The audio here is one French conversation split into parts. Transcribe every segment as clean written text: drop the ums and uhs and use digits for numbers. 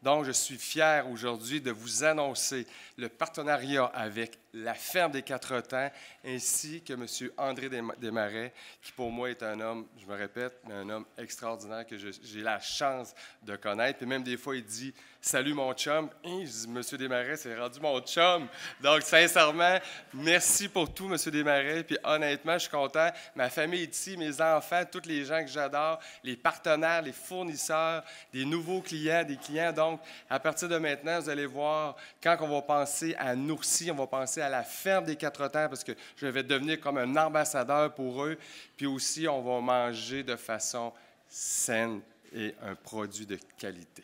Donc, je suis fier aujourd'hui de vous annoncer le partenariat avec la Ferme des Quatre Temps ainsi que M. André Desmarais, qui pour moi est un homme, je me répète, mais un homme extraordinaire que j'ai la chance de connaître. Puis même des fois, il dit « Salut mon chum ». Et je dis « M. Desmarais, c'est rendu mon chum ». Donc, sincèrement, merci pour tout, M. Desmarais. Puis honnêtement, je suis content. Ma famille est ici, mes enfants, tous les gens que j'adore, les partenaires, les fournisseurs, des nouveaux clients, des clients. Donc, à partir de maintenant, vous allez voir, quand on va penser à Nourcy, on va penser à la Ferme des Quatre Temps parce que je vais devenir comme un ambassadeur pour eux. Puis aussi, on va manger de façon saine et un produit de qualité.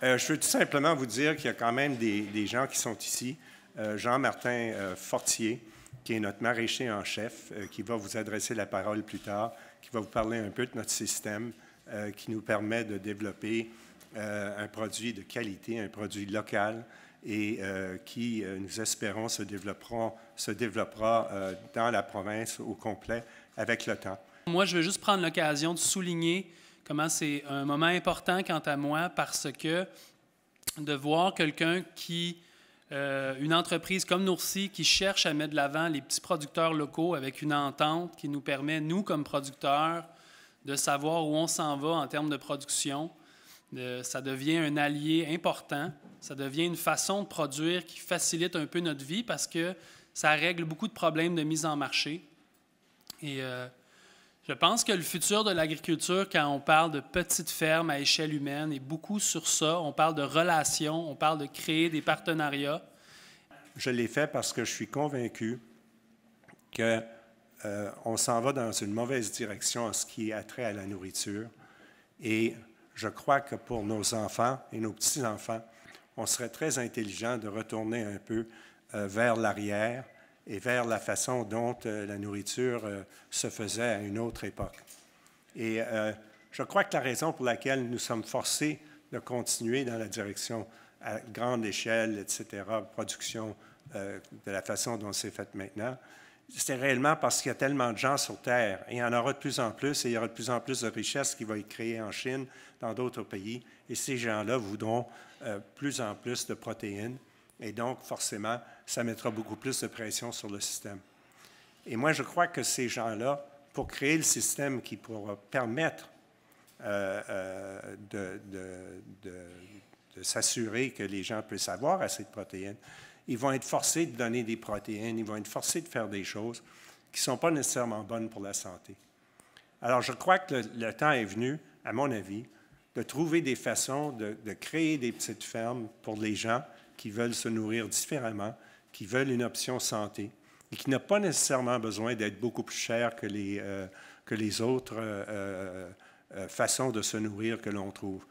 Je veux tout simplement vous dire qu'il y a quand même des gens qui sont ici. Jean-Martin Fortier, qui est notre maraîcher en chef, qui va vous adresser la parole plus tard, qui va vous parler un peu de notre système qui nous permet de développer un produit de qualité, un produit local et qui, nous espérons, se développera dans la province au complet avec le temps. Moi, je veux juste prendre l'occasion de souligner comment c'est un moment important quant à moi parce que de voir quelqu'un une entreprise comme Nourcy qui cherche à mettre de l'avant les petits producteurs locaux avec une entente qui nous permet, nous, comme producteurs, de savoir où on s'en va en termes de production. Ça devient un allié important. Ça devient une façon de produire qui facilite un peu notre vie parce que ça règle beaucoup de problèmes de mise en marché. Et je pense que le futur de l'agriculture, quand on parle de petites fermes à échelle humaine, est beaucoup sur ça. On parle de relations, on parle de créer des partenariats. Je l'ai fait parce que je suis convaincu qu'on s'en va dans une mauvaise direction en ce qui a trait à la nourriture. Et je crois que pour nos enfants et nos petits-enfants, on serait très intelligent de retourner un peu vers l'arrière et vers la façon dont la nourriture se faisait à une autre époque. Et je crois que la raison pour laquelle nous sommes forcés de continuer dans la direction à grande échelle, etc., production de la façon dont c'est fait maintenant, c'est réellement parce qu'il y a tellement de gens sur Terre. Et il y en aura de plus en plus, et il y aura de plus en plus de richesses qui vont être créées en Chine, dans d'autres pays. Et ces gens-là voudront plus en plus de protéines. Et donc, forcément, ça mettra beaucoup plus de pression sur le système. Et moi, je crois que ces gens-là, pour créer le système qui pourra permettre de s'assurer que les gens puissent avoir assez de protéines, ils vont être forcés de donner des protéines, ils vont être forcés de faire des choses qui ne sont pas nécessairement bonnes pour la santé. Alors, je crois que le temps est venu, à mon avis, de trouver des façons de créer des petites fermes pour les gens qui veulent se nourrir différemment, qui veulent une option santé et qui n'a pas nécessairement besoin d'être beaucoup plus cher que les autres façons de se nourrir que l'on trouve.